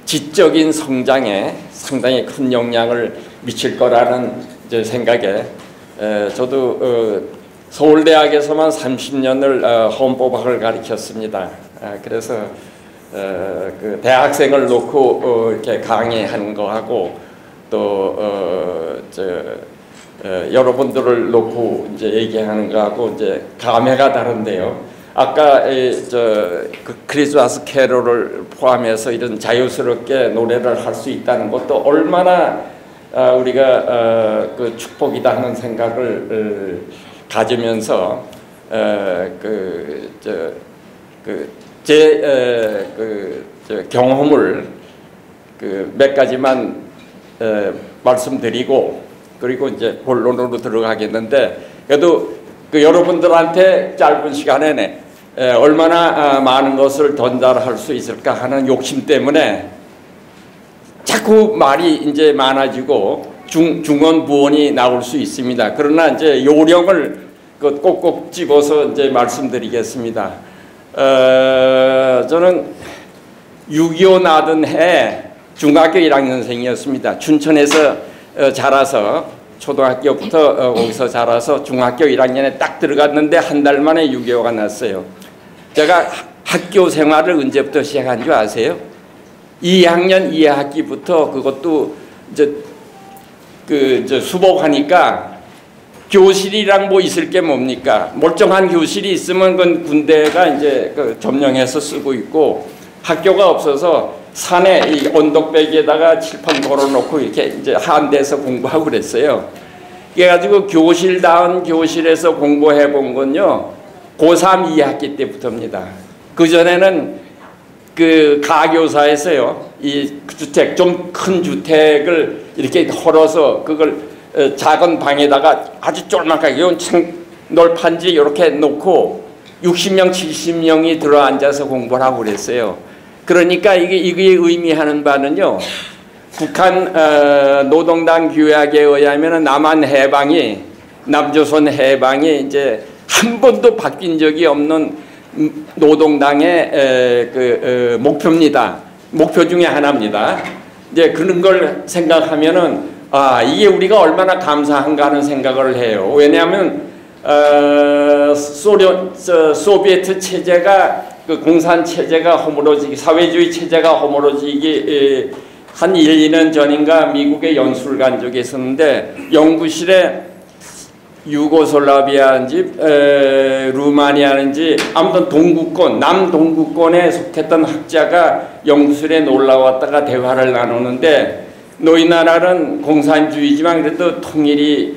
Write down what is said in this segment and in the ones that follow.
지적인 성장에 상당히 큰 영향을 미칠 거라는 이제 생각에 저도 서울대학에서만 30년을 헌법학을 가르쳤습니다. 그래서 그 대학생을 놓고 이렇게 강의하는 거하고 또 여러분들을 놓고 이제 얘기하는 거하고 이제 감회가 다른데요. 아까 그 크리스마스 캐롤을 포함해서 이런 자유스럽게 노래를 할 수 있다는 것도 얼마나 우리가 축복이다 하는 생각을 가지면서 제 경험을 몇 가지만 말씀드리고 그리고 이제 본론으로 들어가겠는데 그래도 여러분들한테 짧은 시간에 얼마나 많은 것을 전달할 수 있을까 하는 욕심 때문에 자꾸 말이 이제 많아지고 중언부언이 나올 수 있습니다. 그러나 이제 요령을 꼭꼭 집어서 이제 말씀드리겠습니다. 저는 6.25 나던 해 중학교 1학년생이었습니다. 춘천에서 자라서 초등학교부터 거기서 자라서 중학교 1학년에 딱 들어갔는데 한 달 만에 6.25가 났어요. 제가 학교 생활을 언제부터 시작한 줄 아세요? 2학년 2학기부터 그것도 이제 수복하니까 교실이랑 뭐 있을 게 뭡니까? 멀쩡한 교실이 있으면 그건 군대가 이제 점령해서 쓰고 있고 학교가 없어서 산에 이 언덕배기에다가 칠판 걸어놓고 이렇게 이제 한 데서 공부하고 그랬어요. 그래가지고 교실다운 교실에서 공부해 본 건요, 고3 2학기 때부터입니다. 그전에는 그 가교사에서요, 이 주택, 좀 큰 주택을 이렇게 헐어서 그걸 작은 방에다가 아주 쫄막하게 널판지 이렇게 놓고 60명, 70명이 들어 앉아서 공부를 하고 그랬어요. 그러니까 이게 의미하는 바는요, 북한 노동당 규약에 의하면 남한 해방이, 남조선 해방이 이제 한 번도 바뀐 적이 없는 노동당의 목표입니다. 목표 중에 하나입니다. 이제 그런 걸 생각하면은 이게 우리가 얼마나 감사한가 하는 생각을 해요. 왜냐하면 소비에트 체제가 공산 체제가 허물어지기, 사회주의 체제가 허물어지기 한 1, 2년 전인가 미국에 연수를 간 적이 있었는데 연구실에 유고슬라비아인지 루마니아인지 아무튼 동구권, 남동구권에 속했던 학자가 연구실에 놀러왔다가 대화를 나누는데 너희 나라는 공산주의지만 그래도 통일이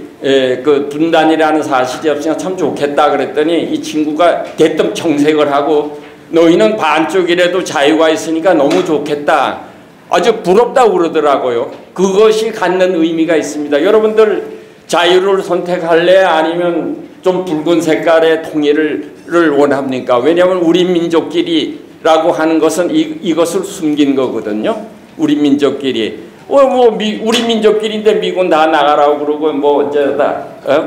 분단이라는 사실이 없으니까 참 좋겠다 그랬더니 이 친구가 대뜸 정색을 하고 너희는 반쪽이라도 자유가 있으니까 너무 좋겠다. 아주 부럽다고 그러더라고요. 그것이 갖는 의미가 있습니다. 여러분들 자유를 선택할래? 아니면 좀 붉은 색깔의 통일을 원합니까? 왜냐하면 우리 민족끼리라고 하는 것은 이것을 숨긴 거거든요. 우리 민족끼리. 우리 민족끼리인데 미군 다 나가라고 그러고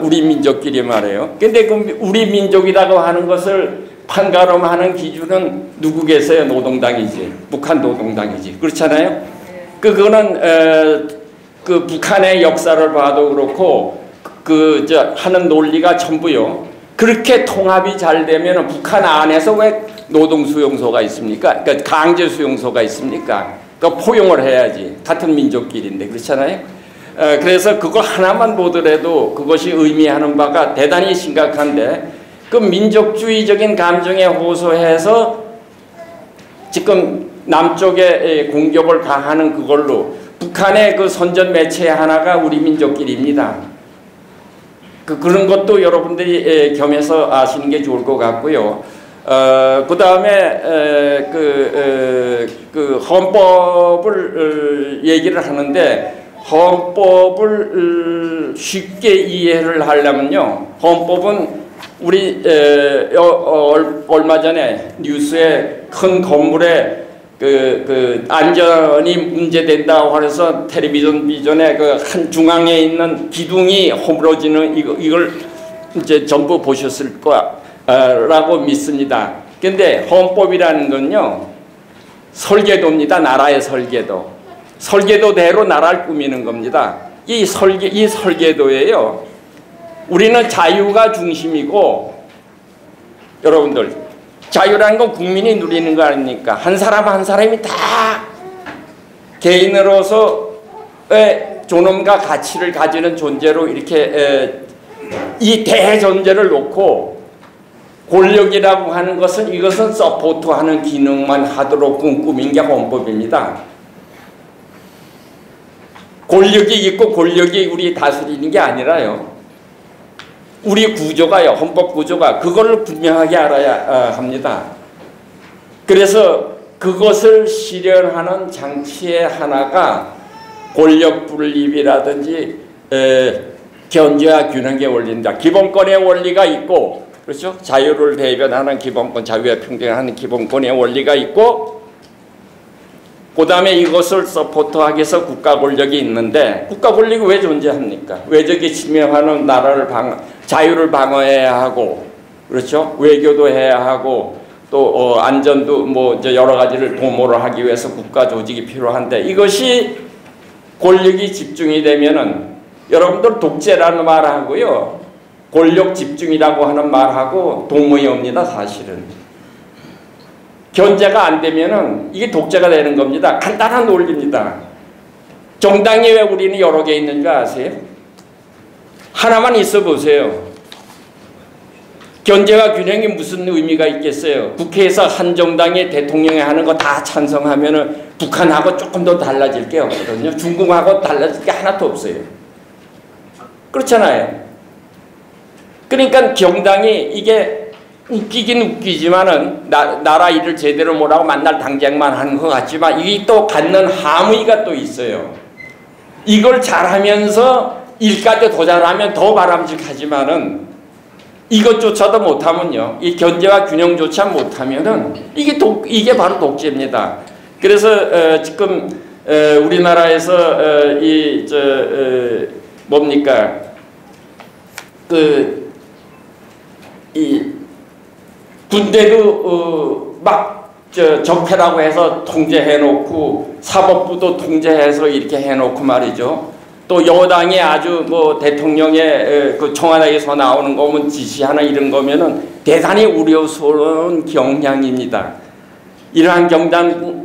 우리 민족끼리 말해요. 근데 그 우리 민족이라고 하는 것을 판가름하는 기준은 누구겠어요? 노동당이지. 북한 노동당이지. 그렇잖아요? 그거는 그 북한의 역사를 봐도 그렇고 하는 논리가 전부요. 그렇게 통합이 잘 되면 북한 안에서 왜 노동수용소가 있습니까? 그러니까 강제수용소가 있습니까? 그러니까 포용을 해야지. 같은 민족끼리인데. 그렇잖아요? 그래서 그거 하나만 보더라도 그것이 의미하는 바가 대단히 심각한데 그 민족주의적인 감정에 호소해서 지금 남쪽에 공격을 가하는 그걸로 북한의 그 선전 매체 하나가 우리 민족끼리입니다. 그런 것도 여러분들이 겸해서 아시는 게 좋을 것 같고요. 그 다음에 그 헌법을 얘기를 하는데 헌법을 쉽게 이해를 하려면요. 헌법은 우리 얼마 전에 뉴스에 큰 건물에 안전이 문제된다고 해서 텔레비전 비전에 한 중앙에 있는 기둥이 허물어지는 이걸 이제 전부 보셨을 거라고 믿습니다. 근데 헌법이라는 건요, 설계도입니다. 나라의 설계도. 설계도대로 나라를 꾸미는 겁니다. 이 설계도예요. 우리는 자유가 중심이고, 여러분들, 자유라는 건 국민이 누리는 거 아닙니까? 한 사람 한 사람이 다 개인으로서의 존엄과 가치를 가지는 존재로 이렇게 이 대전제를 놓고 권력이라고 하는 것은 이것은 서포트하는 기능만 하도록 꾸민 게 헌법입니다. 권력이 있고 권력이 우리 다스리는 게 아니라요. 우리 구조가요. 헌법 구조가 그걸 분명하게 알아야 합니다. 그래서 그것을 실현하는 장치의 하나가 권력 분립이라든지 견제와 균형의 원리입니다. 기본권의 원리가 있고, 그렇죠? 자유를 대변하는 기본권, 자유와 평등하는 기본권의 원리가 있고, 그 다음에 이것을 서포트하기 위해서 국가 권력이 있는데, 국가 권력이 왜 존재합니까? 외적이 침해하는 나라를 자유를 방어해야 하고, 그렇죠? 외교도 해야 하고, 또 안전도 뭐 여러 가지를 도모를 하기 위해서 국가 조직이 필요한데, 이것이 권력이 집중이 되면은 여러분들 독재라는 말하고요, 권력 집중이라고 하는 말하고 동의합니다. 사실은 견제가 안 되면은 이게 독재가 되는 겁니다. 간단한 논리입니다. 정당이 왜 우리는 여러 개 있는 줄 아세요? 하나만 있어 보세요. 견제와 균형이 무슨 의미가 있겠어요? 국회에서 한 정당이 대통령이 하는 거 다 찬성하면은 북한하고 조금 더 달라질 게 없거든요. 중국하고 달라질 게 하나도 없어요. 그렇잖아요. 그러니까 정당이 이게 웃기긴 웃기지만은 나라 일을 제대로 못하고 만날 당쟁만 하는 것 같지만 이게 또 갖는 함의가 또 있어요. 이걸 잘하면서 일까지 더 잘하면 더 바람직하지만은 이것조차도 못하면요, 이 견제와 균형조차 못하면은 이게 바로 독재입니다. 그래서 지금 우리나라에서 뭡니까 이 군대도 막 적폐라고 해서 통제해놓고 사법부도 통제해서 이렇게 해놓고 말이죠. 또 여당이 아주 뭐 대통령의 그 청와대에서 나오는 거면 지시하는 이런 거면은 대단히 우려스러운 경향입니다. 이러한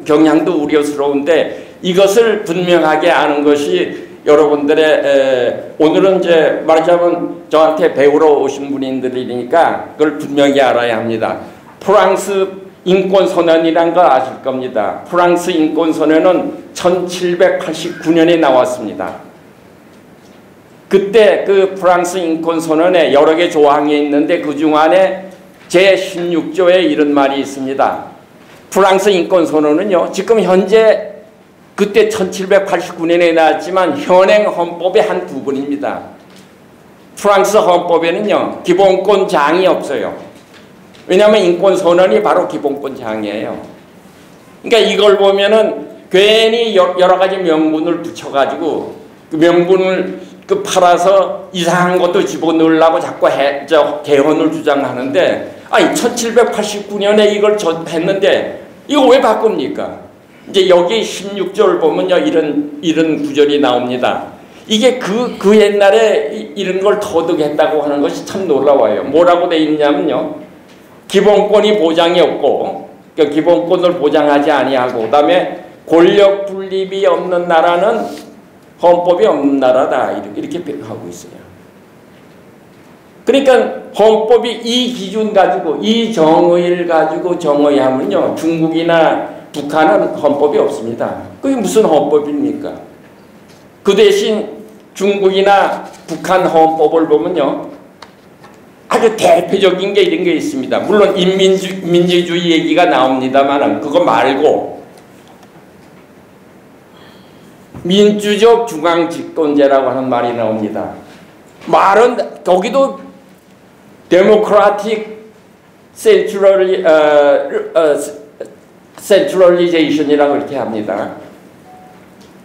경향도 우려스러운데 이것을 분명하게 아는 것이 여러분들의 오늘은 이제 말하자면 저한테 배우러 오신 분들이니까 그걸 분명히 알아야 합니다. 프랑스 인권선언이란 걸 아실 겁니다. 프랑스 인권선언은 1789년에 나왔습니다. 그때 그 프랑스 인권선언에 여러 개 조항이 있는데 그중 안에 제16조에 이런 말이 있습니다. 프랑스 인권선언은요, 지금 현재 그때 1789년에 나왔지만 현행 헌법의 한 부분입니다. 프랑스 헌법에는요, 기본권 장이 없어요. 왜냐하면 인권선언이 바로 기본권 장이에요. 그러니까 이걸 보면은 괜히 여러 가지 명분을 붙여가지고 그 명분을 팔아서 이상한 것도 집어넣으려고 자꾸 개헌을 주장하는데, 아니 1789년에 이걸 했는데 이거 왜 바꿉니까? 이제 여기 16절 보면요, 이런 구절이 나옵니다. 이게 그 옛날에 이런 걸 터득했다고 하는 것이 참 놀라워요. 뭐라고 돼 있냐면요, 기본권이 보장이 없고, 그러니까 기본권을 보장하지 아니하고, 그다음에 권력 분립이 없는 나라는 헌법이 없는 나라다, 이렇게 하고 있어요. 그러니까 헌법이 이 기준 가지고, 이 정의를 가지고 정의하면요, 중국이나 북한은 헌법이 없습니다. 그게 무슨 헌법입니까? 그 대신 중국이나 북한 헌법을 보면요, 아주 대표적인 게 이런 게 있습니다. 물론 민주주의 얘기가 나옵니다만 그거 말고 민주적 중앙집권제라고 하는 말이 나옵니다. 말은 거기도 데모크라틱 센트럴리제이션이라고 이렇게 합니다.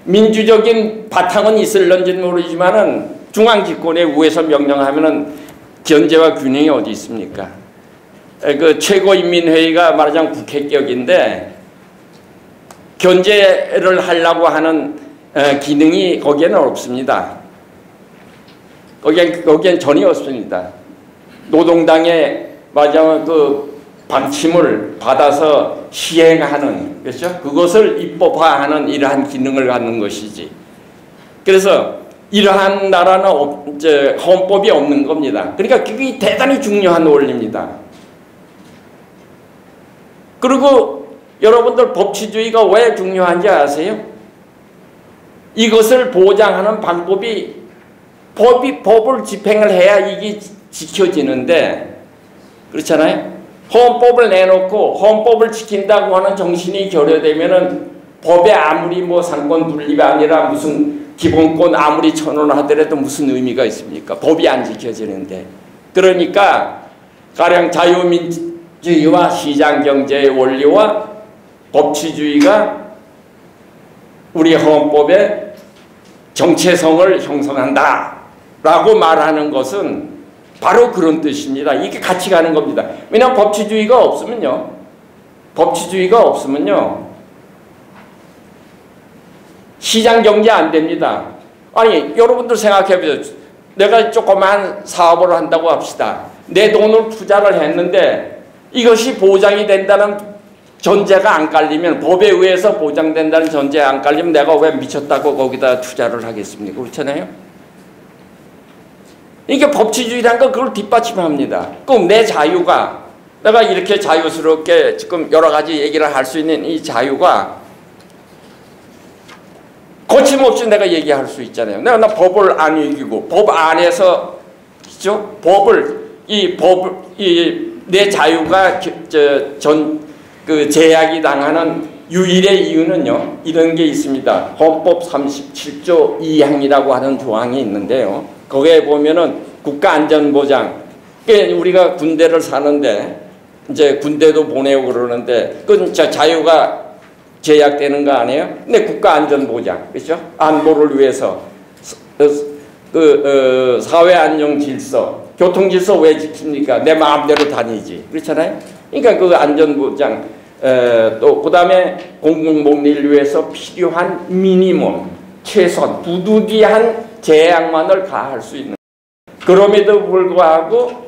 민주적인 바탕은 있을런지는 모르지만은 중앙집권에 위에서 명령하면은 견제와 균형이 어디 있습니까? 그 최고인민회의가 말하자면 국회격인데 견제를 하려고 하는 기능이 거기에는 없습니다. 거기엔 전혀 없습니다. 노동당의 마지막 그 방침을 받아서 시행하는, 그렇죠? 그것을 입법화하는 이러한 기능을 갖는 것이지. 그래서 이러한 나라는 헌법이 없는 겁니다. 그러니까 그게 대단히 중요한 원리입니다. 그리고 여러분들 법치주의가 왜 중요한지 아세요? 이것을 보장하는 방법이 법을 집행을 해야 이게 지켜지는데, 그렇잖아요? 헌법을 내놓고 헌법을 지킨다고 하는 정신이 결여되면은 법에 아무리 뭐 상권 분립이 아니라 무슨 기본권 아무리 천원하더라도 무슨 의미가 있습니까? 법이 안 지켜지는데. 그러니까 가령 자유민주주의와 시장경제의 원리와 법치주의가 우리 헌법의 정체성을 형성한다 라고 말하는 것은 바로 그런 뜻입니다. 이게 같이 가는 겁니다. 왜냐하면 법치주의가 없으면요 시장경제 안 됩니다. 아니 여러분들 생각해 보세요. 내가 조그만 사업을 한다고 합시다. 내 돈을 투자를 했는데 이것이 보장이 된다는 전제가 안 깔리면, 법에 의해서 보장된다는 전제가 안 깔리면 내가 왜 미쳤다고 거기다 투자를 하겠습니까? 그렇잖아요? 이게 법치주의라는 건 그걸 뒷받침합니다. 그럼 내 자유가, 내가 이렇게 자유스럽게 지금 여러 가지 얘기를 할 수 있는 이 자유가 거침없이 내가 얘기할 수 있잖아요. 나 법을 안 이기고 법 안에서, 그죠? 내 자유가 제약이 당하는 유일의 이유는요, 이런 게 있습니다. 헌법 37조 2항이라고 하는 조항이 있는데요. 거기에 보면은 국가안전보장, 우리가 군대를 사는데 이제 군대도 보내고 그러는데 그건 자유가 제약되는 거 아니에요? 근데 국가안전보장, 그렇죠? 안보를 위해서 사회안정질서, 교통질서 왜 지킵니까? 내 마음대로 다니지, 그렇잖아요? 그러니까 그 안전보장, 또 그 다음에 공공복리를 위해서 필요한 미니멈, 최선, 부득이한 제약만을 가할 수 있는. 그럼에도 불구하고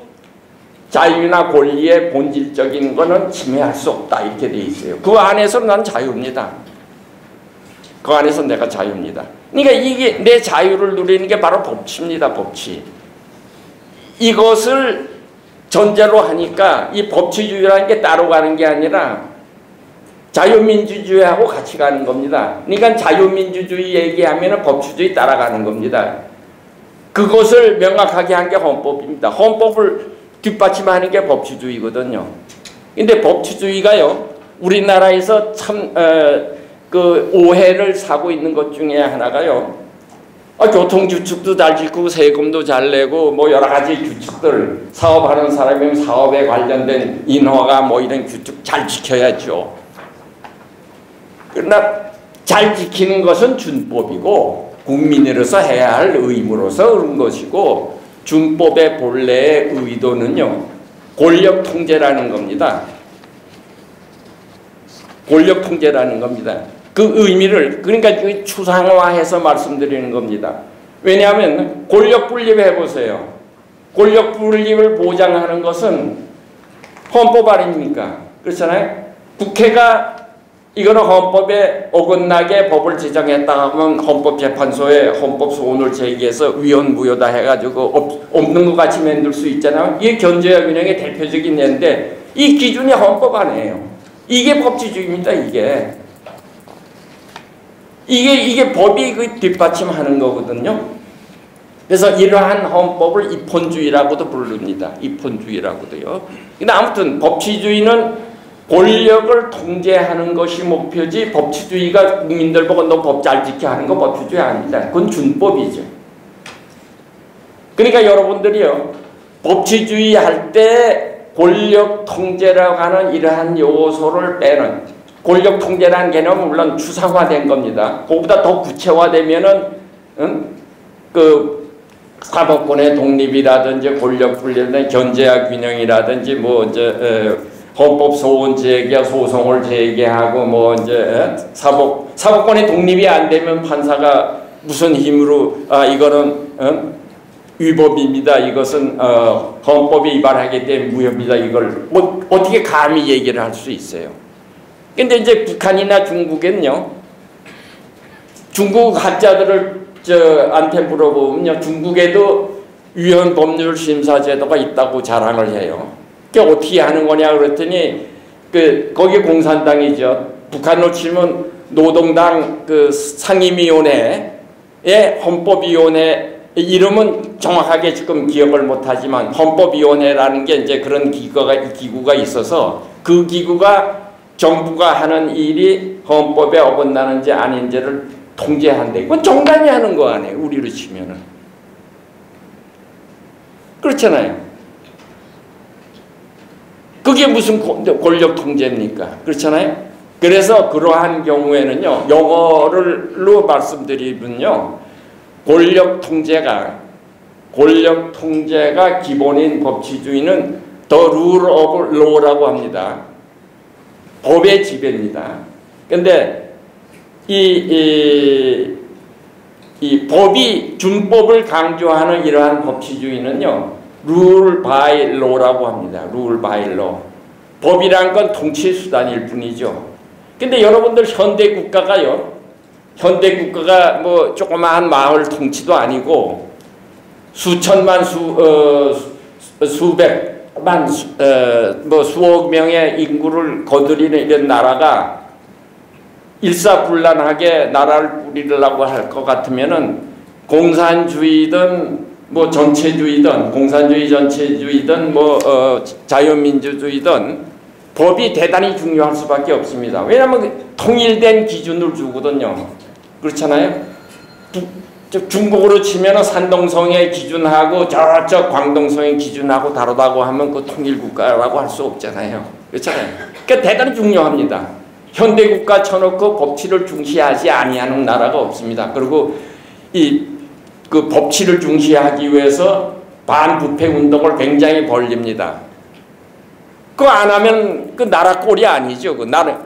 자유나 권리의 본질적인 거는 침해할 수 없다, 이렇게 돼 있어요. 그 안에서 난 자유입니다. 그 안에서 내가 자유입니다. 그러니까 이게 내 자유를 누리는 게 바로 법치입니다. 법치. 이것을 전제로 하니까 이 법치주의라는 게 따로 가는 게 아니라 자유민주주의하고 같이 가는 겁니다. 그러니까 자유민주주의 얘기하면 법치주의 따라가는 겁니다. 그것을 명확하게 한 게 헌법입니다. 헌법을 뒷받침하는 게 법치주의거든요. 근데 법치주의가요, 우리나라에서 참 그 오해를 사고 있는 것 중에 하나가요, 교통규칙도 잘 지키고 세금도 잘 내고 뭐 여러 가지 규칙들, 사업하는 사람이면 사업에 관련된 인허가 뭐 이런 규칙 잘 지켜야죠. 그러나 잘 지키는 것은 준법이고 국민으로서 해야 할 의무로서 그런 것이고, 준법의 본래의 의도는요, 권력 통제라는 겁니다. 권력 통제라는 겁니다. 그 의미를 그러니까 추상화해서 말씀드리는 겁니다. 왜냐하면 권력 분립해 보세요. 권력 분립을 보장하는 것은 헌법 아닙니까? 그렇잖아요. 국회가 이거는 헌법에 어긋나게 법을 제정했다 하면 헌법재판소에 헌법소원을 제기해서 위헌무효다 해가지고 없는 것 같이 만들 수 있잖아요. 이게 견제와 균형의 대표적인 예인데 이 기준이 헌법 아니에요. 이게 법치주의입니다. 이게 법이 그 뒷받침하는 거거든요. 그래서 이러한 헌법을 입헌주의라고도 부릅니다. 입헌주의라고도요. 근데 아무튼 법치주의는 권력을 통제하는 것이 목표지, 법치주의가 국민들 보고 너 법 잘 지켜 하는 거 법치주의 아닙니다. 그건 준법이죠. 그러니까 여러분들이요, 법치주의 할 때 권력 통제라고 하는 이러한 요소를 빼는, 권력 통제라는 개념은 물론 추상화된 겁니다. 그보다 더 구체화되면은 그 사법권의 독립이라든지 권력 분립의 견제와 균형이라든지 뭐 이제 헌법 소원 제기, 소송을 제기하고 뭐 이제 사법권의 독립이 안 되면 판사가 무슨 힘으로 이거는 위법입니다. 이것은 헌법에 위반하기 때문에 무효입니다. 이걸 어떻게 감히 얘기를 할 수 있어요? 근데 이제 북한이나 중국은요, 중국 학자들을 한테 물어보면요, 중국에도 위헌 법률 심사 제도가 있다고 자랑을 해요. 그게 어떻게 하는 거냐 그랬더니 거기 공산당이죠. 북한으로 치면 노동당 그 상임위원회의 헌법위원회 이름은 정확하게 지금 기억을 못하지만 헌법위원회라는 게 이제 그런 기구가 있어서 그 기구가 정부가 하는 일이 헌법에 어긋나는지 아닌지를 통제한대. 이건 정당이 하는 거 아니에요. 우리로 치면은. 그렇잖아요. 그게 무슨 권력 통제입니까? 그렇잖아요. 그래서 그러한 경우에는요, 영어로 말씀드리면요, 권력 통제가 기본인 법치주의는 The Rule of Law라고 합니다. 법의 지배입니다. 근데 이 법이 준법을 강조하는 이러한 법치주의는요, Rule by Law라고 합니다. Rule by Law. 법이란 건 통치 수단일 뿐이죠. 근데 여러분들 현대 국가가요, 현대국가가 뭐 조그마한 마을 통치도 아니고 수천만 수백만 뭐 수억 명의 인구를 거느리는 이런 나라가 일사불란하게 나라를 꾸리려고 할 것 같으면은 공산주의든 뭐 전체주의든 공산주의 전체주의든 뭐 자유민주주의든 법이 대단히 중요할 수밖에 없습니다. 왜냐하면 통일된 기준을 주거든요. 그렇잖아요. 중국으로 치면 산동성의 기준하고 저쪽 광동성의 기준하고 다르다고 하면 그 통일국가라고 할 수 없잖아요. 그렇잖아요. 그러니까 대단히 중요합니다. 현대국가 쳐놓고 법치를 중시하지 아니하는 나라가 없습니다. 그리고 그 법치를 중시하기 위해서 반부패 운동을 굉장히 벌립니다. 그거 안 하면 그 나라 꼴이 아니죠. 그 나라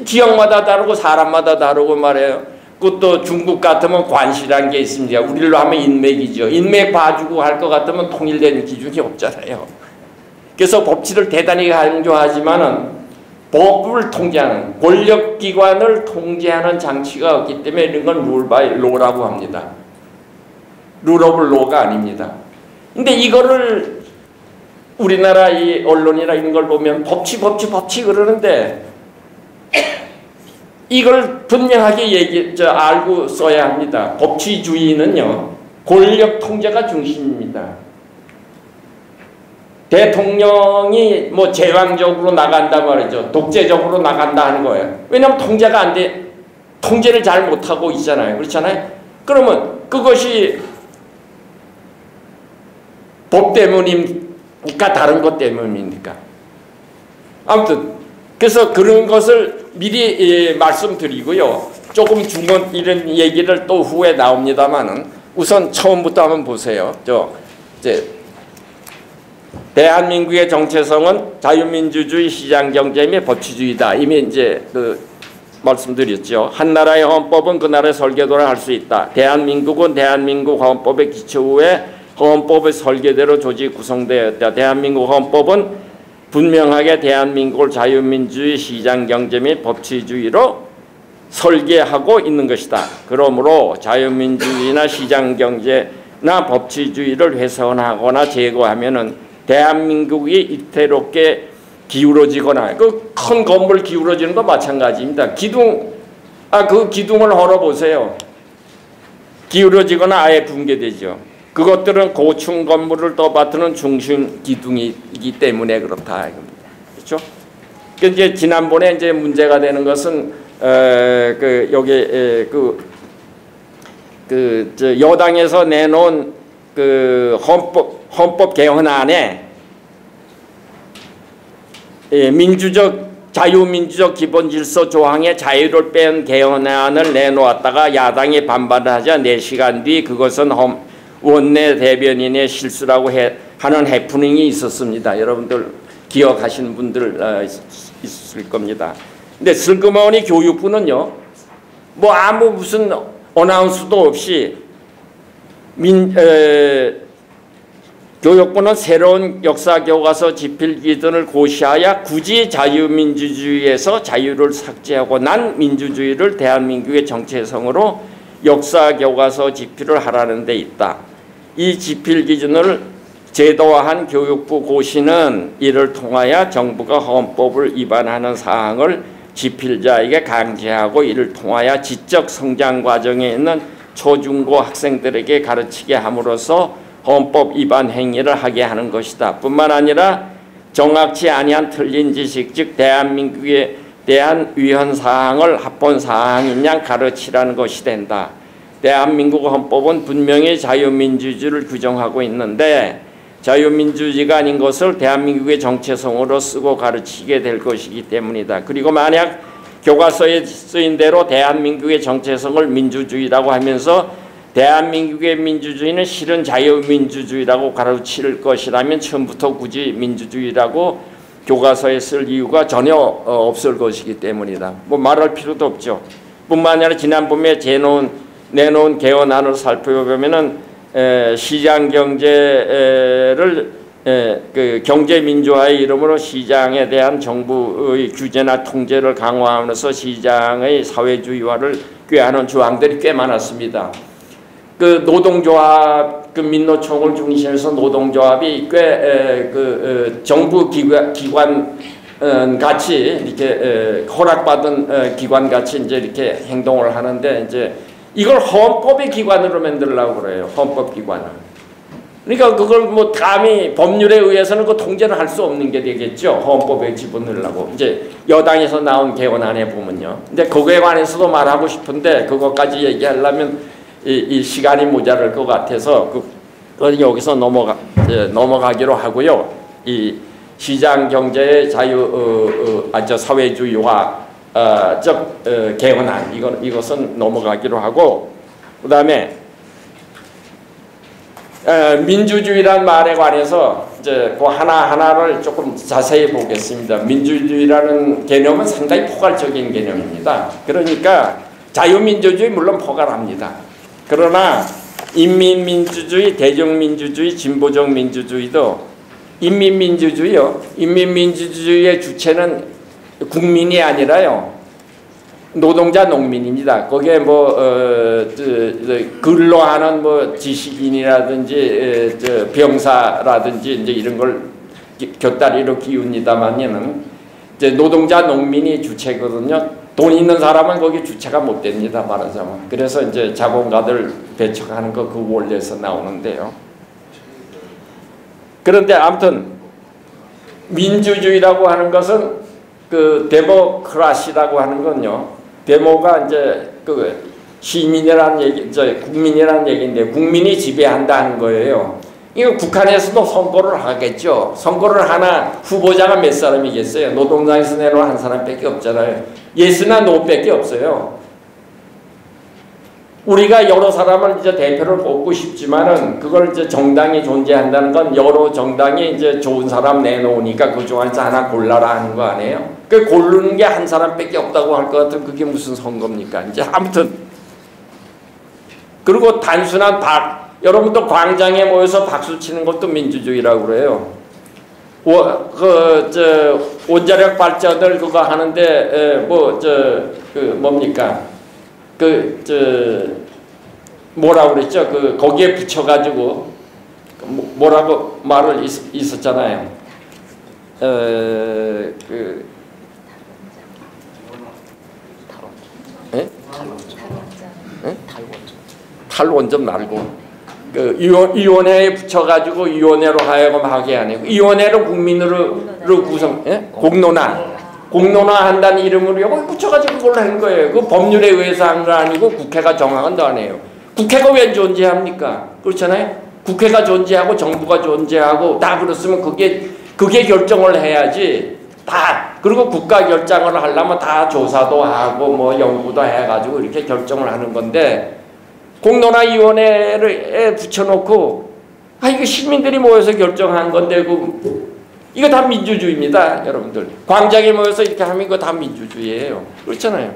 지역마다 다르고 사람마다 다르고 말이에요. 그것도 중국 같으면 관시라는 게 있습니다. 우리로 하면 인맥이죠. 인맥 봐주고 할 것 같으면 통일된 기준이 없잖아요. 그래서 법치를 대단히 강조하지만은 법을 통제하는 권력기관을 통제하는 장치가 없기 때문에 이런 건 룰 바이 로라고 합니다. 룰 오브 로가 아닙니다. 근데 이거를 우리나라 이 언론이나 이런 걸 보면 법치 그러는데 이걸 분명하게 알고 써야 합니다. 법치주의는요, 권력 통제가 중심입니다. 대통령이 뭐 제왕적으로 나간다 말이죠. 독재적으로 나간다 하는 거예요. 왜냐하면 통제가 안 돼. 통제를 잘 못하고 있잖아요. 그렇잖아요. 그러면 그것이 법 때문입니까? 다른 것 때문입니까? 아무튼 그래서 그런 것을 미리 말씀드리고요. 조금 중간 이런 얘기를 또 후에 나옵니다만은 우선 처음부터 한번 보세요. 이제 대한민국의 정체성은 자유민주주의 시장경제 및 법치주의다. 이미 이제 말씀드렸죠. 한 나라의 헌법은 그 나라의 설계도를 할 수 있다. 대한민국은 대한민국 헌법의 기초 후에 헌법의 설계대로 조직 구성되었다. 대한민국 헌법은 분명하게 대한민국을 자유민주주의 시장경제 및 법치주의로 설계하고 있는 것이다. 그러므로 자유민주주의나 시장경제나 법치주의를 훼손하거나 제거하면은 대한민국이 이태롭게 기울어지거나 그 큰 건물 기울어지는 거 마찬가지입니다. 그 기둥을 헐어보세요. 기울어지거나 아예 붕괴되죠. 그것들은 고층 건물을 떠받드는 중심 기둥이기 때문에 그렇다 이겁니다. 그렇죠? 이제 지난번에 이제 문제가 되는 것은 여당에서 내놓은 그 헌법 개헌안에 자유민주적 기본질서 조항의 자유를 뺀 개헌안을 내놓았다가 야당이 반발을 하자 4시간 뒤 그것은 원내 대변인의 실수라고 하는 해프닝이 있었습니다. 여러분들 기억하시는 분들 있을 겁니다. 근데 슬그머니 교육부는요, 뭐 아무 무슨 어나운스도 없이 교육부는 새로운 역사교과서 집필 기준을 고시하여 굳이 자유민주주의에서 자유를 삭제하고 난 민주주의를 대한민국의 정체성으로 역사교과서 집필을 하라는 데 있다. 이 집필 기준을 제도화한 교육부 고시는 이를 통하여 정부가 헌법을 위반하는 사항을 집필자에게 강제하고 이를 통하여 지적 성장 과정에 있는 초중고 학생들에게 가르치게 함으로써 헌법 위반 행위를 하게 하는 것이다. 뿐만 아니라 정확치 아니한 틀린 지식, 즉 대한민국에 대한 위헌 사항을 합본 사항인 양 가르치라는 것이 된다. 대한민국 헌법은 분명히 자유민주주의를 규정하고 있는데 자유민주주의가 아닌 것을 대한민국의 정체성으로 쓰고 가르치게 될 것이기 때문이다. 그리고 만약 교과서에 쓰인 대로 대한민국의 정체성을 민주주의라고 하면서 대한민국의 민주주의는 실은 자유민주주의라고 가르칠 것이라면 처음부터 굳이 민주주의라고 교과서에 쓸 이유가 전혀 없을 것이기 때문이다. 뭐 말할 필요도 없죠. 뿐만 아니라 지난번에 내놓은 개헌안을 살펴보면은 시장경제를 그 경제민주화의 이름으로 시장에 대한 정부의 규제나 통제를 강화하면서 시장의 사회주의화를 꾀하는 조항들이 꽤 많았습니다. 그 노동조합, 그 민노총을 중심해서 노동조합이 꽤 정부 기관 같이 이렇게 허락받은 기관 같이 이제 이렇게 행동을 하는데 이제 이걸 헌법의 기관으로 만들려고 그래요. 헌법 기관을. 그러니까 그걸 뭐 감히 법률에 의해서는 그 통제를 할 수 없는 게 되겠죠. 헌법에 집어넣으려고. 이제 여당에서 나온 개헌안에 보면요. 근데 그거에 관해서도 말하고 싶은데 그것까지 얘기하려면 이 시간이 모자랄 것 같아서 여기서 넘어가기로 하고요. 이 시장 경제의 사회주의화 개헌안 이것은 넘어가기로 하고 그 다음에 민주주의란 말에 관해서 이제 그 하나하나를 조금 자세히 보겠습니다. 민주주의라는 개념은 상당히 포괄적인 개념입니다. 그러니까 자유민주주의 물론 포괄합니다. 그러나 인민민주주의, 대중민주주의, 진보적 민주주의도 인민민주주의요. 인민민주주의의 주체는 국민이 아니라요. 노동자 농민입니다. 거기에 뭐 근로하는 뭐 지식인이라든지 병사라든지 이제 이런 걸 곁다리로 끼웁니다만은 이제 노동자 농민이 주체거든요. 돈 있는 사람은 거기 주체가 못 됩니다. 말하자면. 그래서 이제 자본가들 배척하는 거 그 원리에서 나오는데요. 그런데 아무튼 민주주의라고 하는 것은 그 데모크라시라고 하는 건요. 데모가 이제 그 시민이라는 얘기, 국민이라는 얘기인데 국민이 지배한다는 거예요. 이거 북한에서도 선거를 하겠죠. 선거를 하나 후보자가 몇 사람이겠어요. 노동당에서 내놓은 한 사람밖에 없잖아요. 예스나 노밖에 없어요. 우리가 여러 사람을 이제 대표를 뽑고 싶지만은 그걸 이제 정당이 존재한다는 건 여러 정당이 이제 좋은 사람 내놓으니까 그 중에서 하나 골라라 하는 거 아니에요? 그 고르는 게 한 사람밖에 없다고 할 것 같은 그게 무슨 선거입니까? 이제 아무튼 그리고 단순한 여러분도 광장에 모여서 박수 치는 것도 민주주의라고 그래요. 원자력 발전을 그거 하는데 뭡니까? 뭐라고 그랬죠? 거기에 붙여가지고 뭐라고 말을 있었잖아요. 탈원전 말고 위원회에 붙여가지고 위원회로 하여금 하게 아니고 위원회로 국민으로 구성, 공론화한다는 이름으로 여기 붙여가지고 그걸 한 거예요. 그 법률에 의해서 한 거 아니고 국회가 정한 거 아니에요. 국회가 왜 존재합니까? 그렇잖아요. 국회가 존재하고 정부가 존재하고 다 그렇으면 그게 결정을 해야지. 다 그리고 국가 결정을 하려면 다 조사도 하고 뭐 연구도 해가지고 이렇게 결정을 하는 건데 공론화위원회에 붙여놓고 이거 시민들이 모여서 결정한 건데 이거 다 민주주의입니다, 여러분들. 광장에 모여서 이렇게 하면 이거 다 민주주의예요. 그렇잖아요.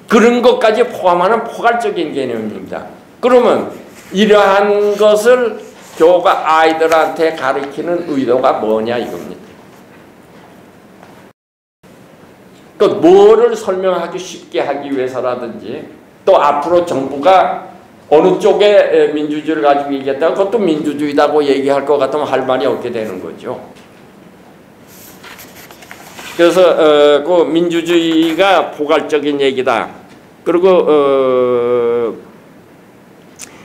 그런 것까지 포함하는 포괄적인 개념입니다. 그러면 이러한 것을 교가 아이들한테 가르치는 의도가 뭐냐 이겁니다. 그 뭐를 설명하기 쉽게 하기 위해서라든지 또 앞으로 정부가 어느 쪽에 민주주의를 가지고 얘기했다가 그것도 민주주의다고 얘기할 것 같으면 할 말이 없게 되는 거죠. 그래서 그 민주주의가 포괄적인 얘기다. 그리고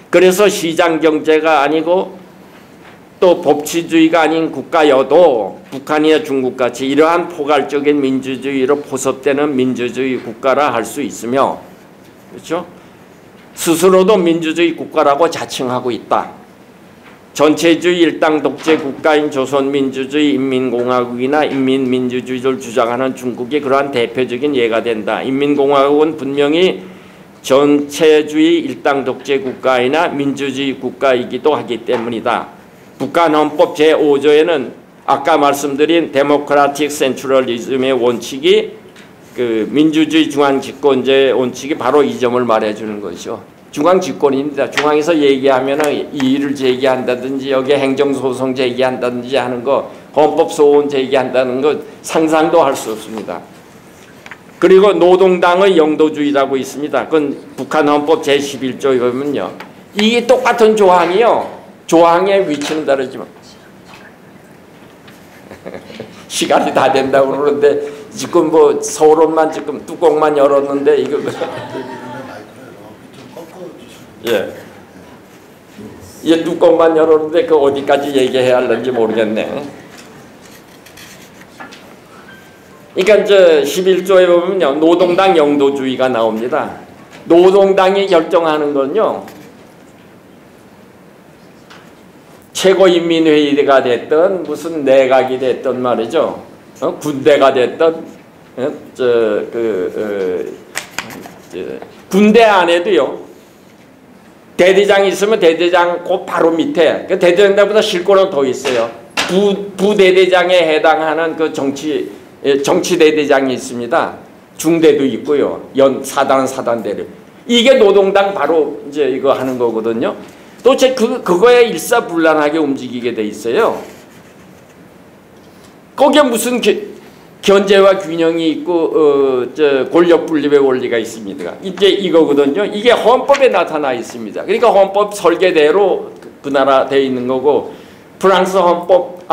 그래서 시장경제가 아니고 또 법치주의가 아닌 국가여도 북한이나 중국같이 이러한 포괄적인 민주주의로 포섭되는 민주주의 국가라 할 수 있으며, 그렇죠? 스스로도 민주주의 국가라고 자칭하고 있다. 전체주의 일당 독재 국가인 조선민주주의 인민공화국이나 인민민주주의를 주장하는 중국이 그러한 대표적인 예가 된다. 인민공화국은 분명히 전체주의 일당 독재 국가이나 민주주의 국가이기도 하기 때문이다. 북한 헌법 제5조에는 아까 말씀드린 데모크라틱 센트럴리즘의 원칙이 그 민주주의 중앙 집권제의 원칙이 바로 이 점을 말해주는 것이죠. 중앙 집권입니다. 중앙에서 얘기하면 이의를 제기한다든지 여기에 행정소송 제기한다든지 하는 거, 헌법 소원 제기한다는 거 상상도 할 수 없습니다. 그리고 노동당의 영도주의라고 있습니다. 그건 북한 헌법 제11조에 보면요. 이게 똑같은 조항이요. 조항의 위치는 다르지만 시간이 다 된다고 그러는데 지금 뭐 서론만 지금 뚜껑만 열었는데 이거 예. 이 뚜껑만 열었는데 그 어디까지 얘기해야 할는지 모르겠네. 그러니까 이제 11조에 보면요. 노동당 영도주의가 나옵니다. 노동당이 결정하는 건요. 최고인민회의가 됐든 무슨 내각이 됐든 말이죠. 군대가 됐든 군대 안에도요. 대대장이 있으면 대대장 그 바로 밑에 그 대대장보다 실권은 더 있어요. 부대대장에 해당하는 그 정치 대대장이 있습니다. 중대도 있고요. 사단대로. 이게 노동당 바로 이제 이거 하는 거거든요. 또 그거에 일사불란하게 움직이게 돼 있어요. 거기에 무슨 견제와 균형이 있고 권력 분립의 원리가 있습니다. 이제 이거거든요. 이게 헌법에 나타나 있습니다. 그러니까 헌법 설계대로 분할되어 있는 거고 프랑스 헌법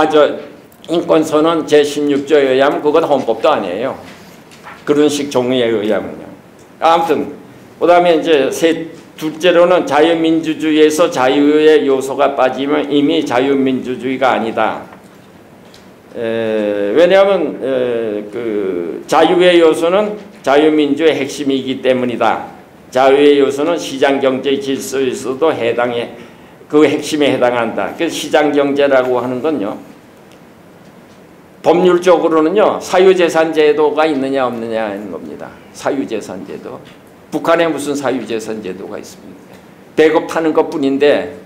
인권선언 제16조에 의하면 그건 헌법도 아니에요. 그런 식 종의에 의하면요. 아무튼 그다음에 이제 둘째로는 자유민주주의에서 자유의 요소가 빠지면 이미 자유민주주의가 아니다. 왜냐하면 그 자유의 요소는 자유민주의 핵심이기 때문이다. 자유의 요소는 시장경제 질서에서도 그 핵심에 해당한다. 그래서 시장경제라고 하는 건요. 법률적으로는요. 사유재산제도가 있느냐 없느냐 하는 겁니다. 사유재산제도. 북한에 무슨 사유재산제도가 있습니까? 배급하는 것뿐인데,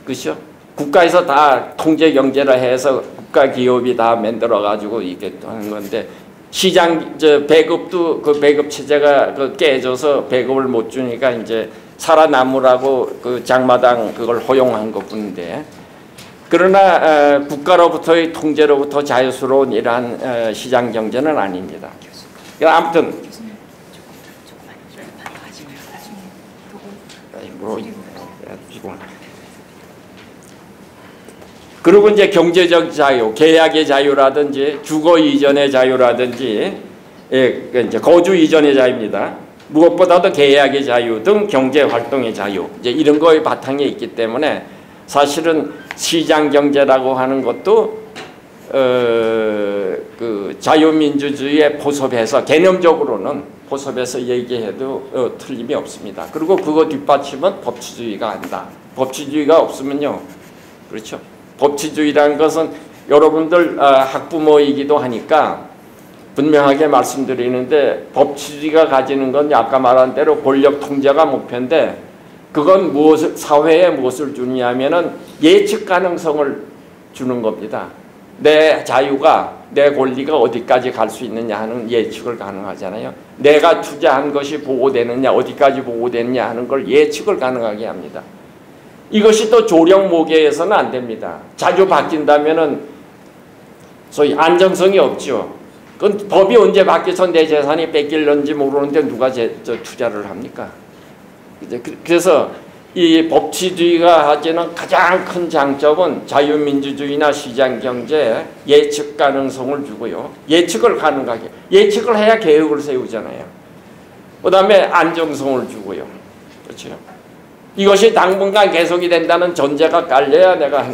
그렇죠? 국가에서 다 통제경제라 해서 국가기업이 다 만들어가지고 이렇게 하는 건데, 배급도 그 배급 체제가 깨져서 배급을 못 주니까 이제 살아남으라고 그 장마당 그걸 허용한 것뿐인데, 그러나 국가로부터의 통제로부터 자유스러운 이러한 시장경제는 아닙니다. 아무튼 그리고 이제 경제적 자유, 계약의 자유라든지 주거 이전의 자유라든지 이제 거주 이전의 자유입니다. 무엇보다도 계약의 자유 등 경제 활동의 자유 이제 이런 거에 바탕에 있기 때문에 사실은 시장 경제라고 하는 것도 그 자유민주주의에 포섭해서 개념적으로는 포섭해서 얘기해도 틀림이 없습니다. 그리고 그거 뒷받침은 법치주의가 아니다. 법치주의가 없으면요, 그렇죠? 법치주의라는 것은 여러분들 학부모이기도 하니까 분명하게 말씀드리는데 법치주의가 가지는 건 아까 말한 대로 권력 통제가 목표인데 그건 사회에 무엇을 주냐면은 예측 가능성을 주는 겁니다. 내 자유가, 내 권리가 어디까지 갈 수 있느냐 하는 예측을 가능하잖아요. 내가 투자한 것이 보호되느냐, 어디까지 보호되느냐 하는 걸 예측을 가능하게 합니다. 이것이 또 조령 모계에서는 안 됩니다. 자주 바뀐다면은 소위 안정성이 없죠. 그건 법이 언제 바뀌어서 내 재산이 뺏길는지 모르는데 누가 투자를 합니까? 그래서 이 법치주의가 가지는 가장 큰 장점은 자유민주주의나 시장경제에 예측 가능성을 주고요. 예측을 가능하게. 예측을 해야 계획을 세우잖아요. 그 다음에 안정성을 주고요. 그렇죠? 이것이 당분간 계속이 된다는 전제가 깔려야 내가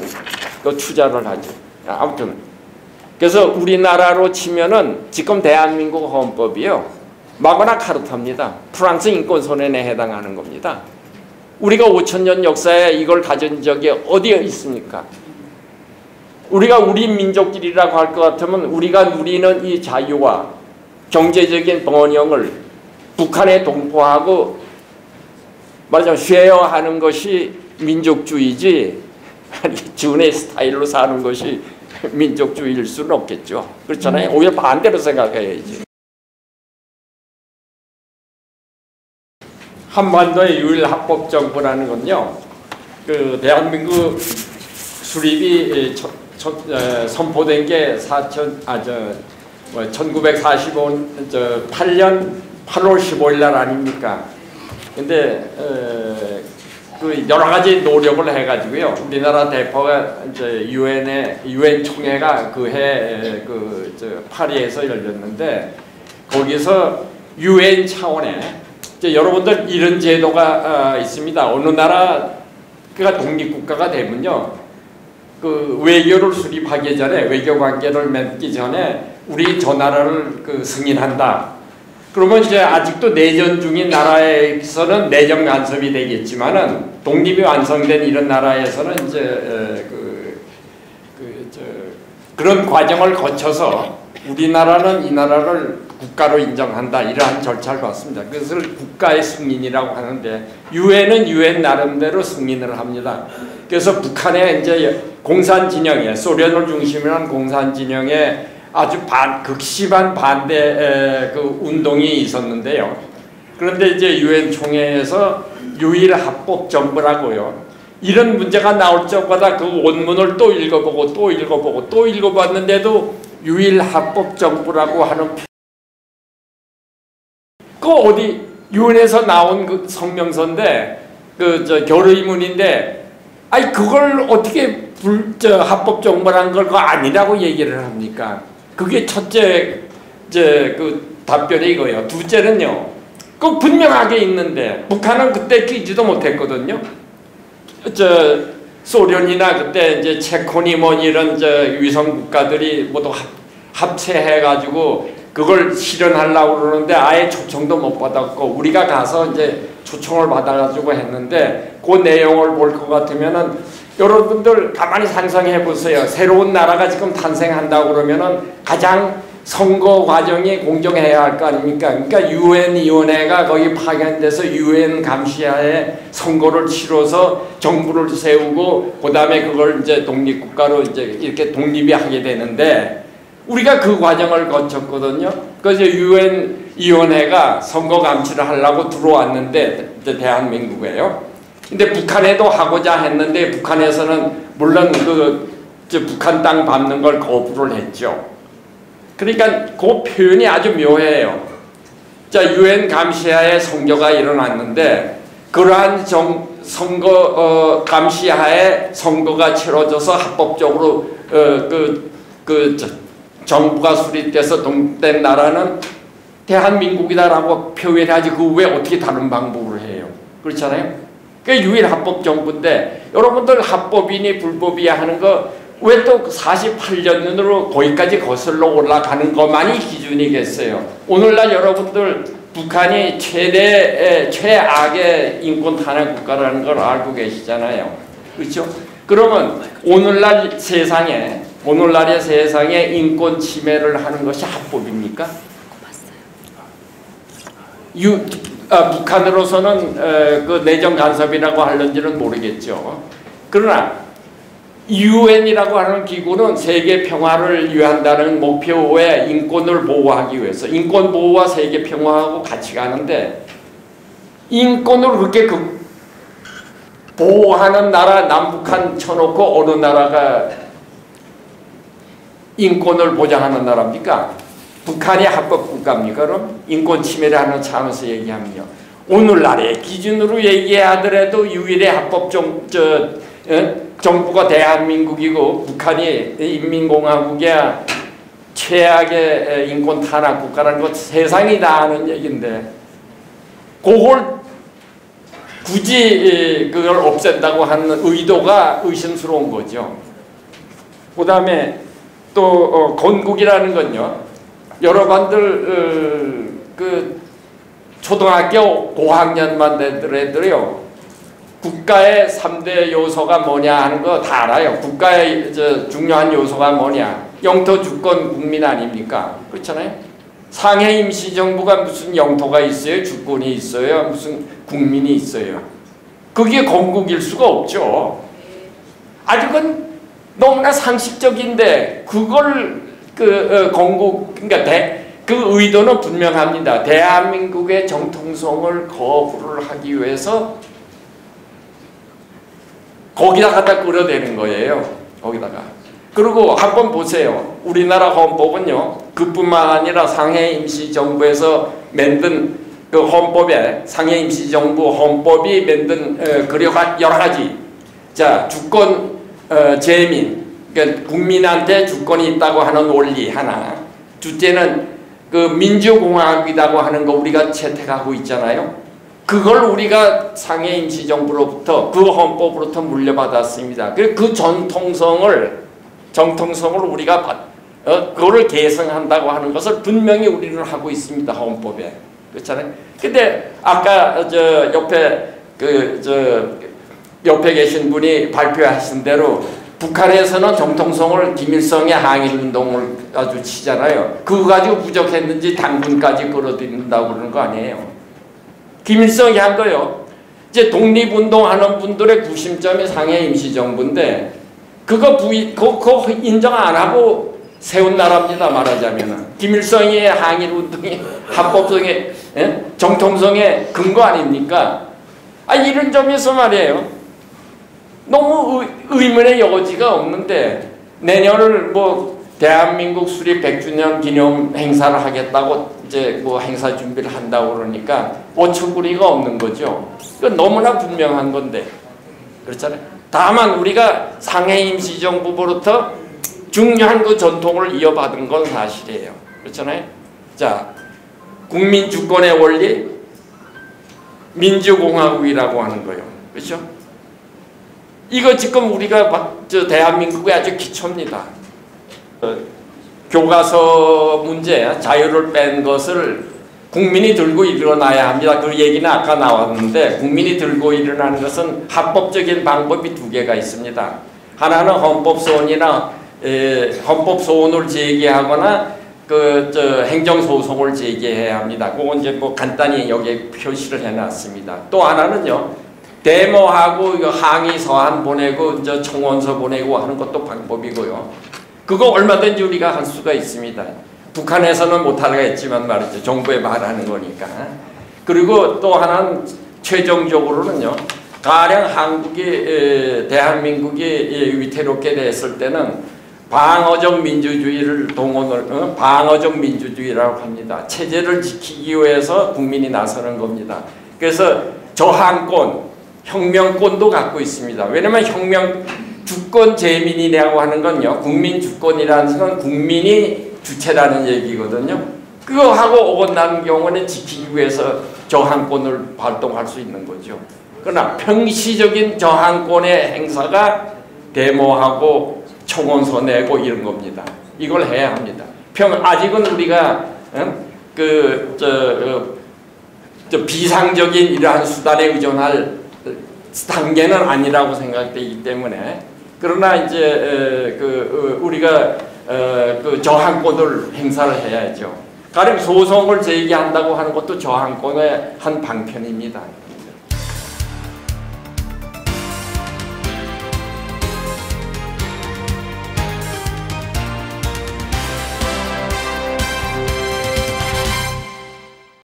그 투자를 하죠. 아무튼 그래서 우리나라로 치면은 지금 대한민국 헌법이요. 마그나 카르타입니다. 프랑스 인권선언에 해당하는 겁니다. 우리가 5,000년 역사에 이걸 가진 적이 어디에 있습니까? 우리가 우리 민족끼리라고 할 것 같으면 우리가 누리는 이 자유와 경제적인 번영을 북한에 동포하고 말하자면 쉐어하는 것이 민족주의지 준의 스타일로 사는 것이 민족주의일 수는 없겠죠. 그렇잖아요. 오히려 반대로 생각해야지. 한반도의 유일 합법 정부라는 건요. 그 대한민국 수립이 선포된 게 1948년 8월 15일 날 아닙니까? 근데 그 여러 가지 노력을 해가지고요. 우리나라 대표가 이제 유엔 총회가 그해 파리에서 열렸는데 거기서 유엔 차원에 이제 여러분들 이런 제도가 있습니다. 어느 나라가 독립국가가 되면요, 그 외교를 수립하기 전에 외교 관계를 맺기 전에 우리 저 나라를 그 승인한다. 그러면 이제 아직도 내전 중인 나라에서는 내정 간섭이 되겠지만은 독립이 완성된 이런 나라에서는 이제 그런 과정을 거쳐서 우리나라는 이 나라를 국가로 인정한다. 이러한 절차를 받습니다. 그것을 국가의 승인이라고 하는데 유엔은 유엔 나름대로 승인을 합니다. 그래서 북한의 이제 공산 진영에 소련을 중심으로 한 공산 진영에 아주 극심한 반대 그 운동이 있었는데요. 그런데 이제 유엔 총회에서 유일 합법 정부라고요. 이런 문제가 나올 적마다 그 원문을 또 읽어보고 또 읽어보고 또 읽어봤는데도 유일 합법 정부라고 하는 그 어디 유엔에서 나온 그 성명서인데 그 결의문인데 아니 그걸 어떻게 합법 정부라는 걸 그거 아니라고 얘기를 합니까? 그게 첫째 그 답변이 이거예요. 둘째는요. 그 분명하게 있는데 북한은 그때 끼지도 못했거든요. 소련이나 그때 이제 체코니 뭐 이런 위성 국가들이 모두 합체해가지고 그걸 실현하려고 그러는데 아예 초청도 못 받았고 우리가 가서 이제 초청을 받아가지고 했는데 그 내용을 볼 것 같으면은 여러분들 가만히 상상해 보세요. 새로운 나라가 지금 탄생한다고 그러면은 가장 선거 과정이 공정해야 할 거 아닙니까? 그러니까 유엔 위원회가 거기 파견돼서 유엔 감시하에 선거를 치러서 정부를 세우고 그다음에 그걸 이제 독립국가로 이제 이렇게 독립이 하게 되는데 우리가 그 과정을 거쳤거든요. 그래서 유엔 위원회가 선거 감시를 하려고 들어왔는데 대한민국에요. 근데 북한에도 하고자 했는데 북한에서는 물론 북한 땅 밟는 걸 거부를 했죠. 그러니까 그 표현이 아주 묘해요. 자, 유엔 감시하에 선거가 일어났는데 그러한 선거 감시하에 선거가 치러져서 합법적으로 정부가 수립돼서 독립된 나라는 대한민국이다라고 표현하지 그 왜 어떻게 다른 방법으로 해요? 그렇잖아요. 그게 유일 합법 정부인데 여러분들 합법이니 불법이야 하는 거 왜 또 48년으로 거기까지 거슬러 올라가는 것만이 기준이겠어요. 오늘날 여러분들 북한이 최악의 인권 탄압 국가라는 걸 알고 계시잖아요. 그렇죠? 그러면 오늘날의 세상에 인권 침해를 하는 것이 합법입니까? 북한으로서는 그 내정 간섭이라고 하는지는 모르겠죠. 그러나 UN이라고 하는 기구는 세계 평화를 위한다는 목표에 인권을 보호하기 위해서 인권 보호와 세계 평화하고 같이 가는데 인권을 그렇게 보호하는 나라 남북한 쳐놓고 어느 나라가 인권을 보장하는 나라입니까? 북한이 합법 국가입니까? 그럼 인권 침해를 하는 차원에서 얘기하면요. 오늘날의 기준으로 얘기하더라도 유일의 합법 정부가 대한민국이고 북한이 인민공화국이야 최악의 인권 탄압 국가라는 것 세상이 다 아는 얘기인데 그걸 굳이 그걸 없앤다고 하는 의도가 의심스러운 거죠. 그 다음에 또 건국이라는 건요. 여러분들 그 초등학교 고학년만 되더라도요. 국가의 3대 요소가 뭐냐 하는 거 다 알아요. 국가의 중요한 요소가 뭐냐. 영토, 주권, 국민 아닙니까? 그렇잖아요. 상해 임시정부가 무슨 영토가 있어요? 주권이 있어요? 무슨 국민이 있어요? 그게 건국일 수가 없죠. 아직은 너무나 상식적인데 그걸 건국 그러니까 그 의도는 분명합니다. 대한민국의 정통성을 거부를 하기 위해서 거기다 갖다 끌어대는 거예요. 거기다가. 그리고 한번 보세요. 우리나라 헌법은요. 그뿐만 아니라 상해 임시정부에서 만든 그 헌법에 상해 임시정부 헌법이 만든 여러 가지 자 주권 재민 그러니까 국민한테 주권이 있다고 하는 원리 하나 둘째는 그 민주공화국이라고 하는 거 우리가 채택하고 있잖아요. 그걸 우리가 상해 임시정부로부터 그 헌법으로부터 물려받았습니다. 그 정통성을 우리가 그거를 계승한다고 하는 것을 분명히 우리는 하고 있습니다. 헌법에. 그렇잖아요. 근데 아까 옆에 계신 분이 발표하신 대로 북한에서는 정통성을 김일성의 항일운동을 아주 치잖아요. 그거 가지고 부족했는지 당분까지 끌어들인다고 그러는 거 아니에요. 김일성이 한 거요. 이제 독립운동하는 분들의 구심점이 상해 임시정부인데 그거 인정 안 하고 세운 나라입니다. 말하자면은 김일성의 항일운동이 합법성의 정통성의 근거 아닙니까? 이런 점에서 말이에요. 너무 의문의 여지가 없는데 내년을 뭐 대한민국 수립 100주년 기념 행사를 하겠다고 이제 뭐 행사 준비를 한다고 그러니까 어처구니가 없는 거죠. 그건 너무나 분명한 건데 그렇잖아요. 다만 우리가 상해 임시정부로부터 중요한 그 전통을 이어받은 건 사실이에요. 그렇잖아요. 자, 국민 주권의 원리, 민주공화국이라고 하는 거예요. 그렇죠? 이거 지금 우리가 대한민국의 아주 기초입니다. 교과서 문제, 자유를 뺀 것을 국민이 들고 일어나야 합니다. 그 얘기는 아까 나왔는데 국민이 들고 일어나는 것은 합법적인 방법이 두 개가 있습니다. 하나는 헌법소원이나 헌법소원을 제기하거나 행정소송을 제기해야 합니다. 그건 이제 뭐 간단히 여기에 표시를 해놨습니다. 또 하나는요. 데모하고 항의 서한 보내고 청원서 보내고 하는 것도 방법이고요. 그거 얼마든지 우리가 할 수가 있습니다. 북한에서는 못하겠지만 말이죠. 정부에 말하는 거니까. 그리고 또 하나는 최종적으로는요. 가령 대한민국이 위태롭게 됐을 때는 방어적 민주주의를 방어적 민주주의라고 합니다. 체제를 지키기 위해서 국민이 나서는 겁니다. 그래서 저항권, 혁명권도 갖고 있습니다. 왜냐하면 주권 재민이라고 하는 건요. 국민 주권이라는 건 국민이 주체라는 얘기거든요. 그거 하고 어긋나는 경우는 지키기 위해서 저항권을 발동할 수 있는 거죠. 그러나 평시적인 저항권의 행사가 데모하고 청원서 내고 이런 겁니다. 이걸 해야 합니다. 아직은 우리가 비상적인 이러한 수단에 의존할 단계는 아니라고 생각되기 때문에 그러나 이제 우리가 저항권을 행사를 해야죠. 가령 소송을 제기한다고 하는 것도 저항권의 한 방편입니다.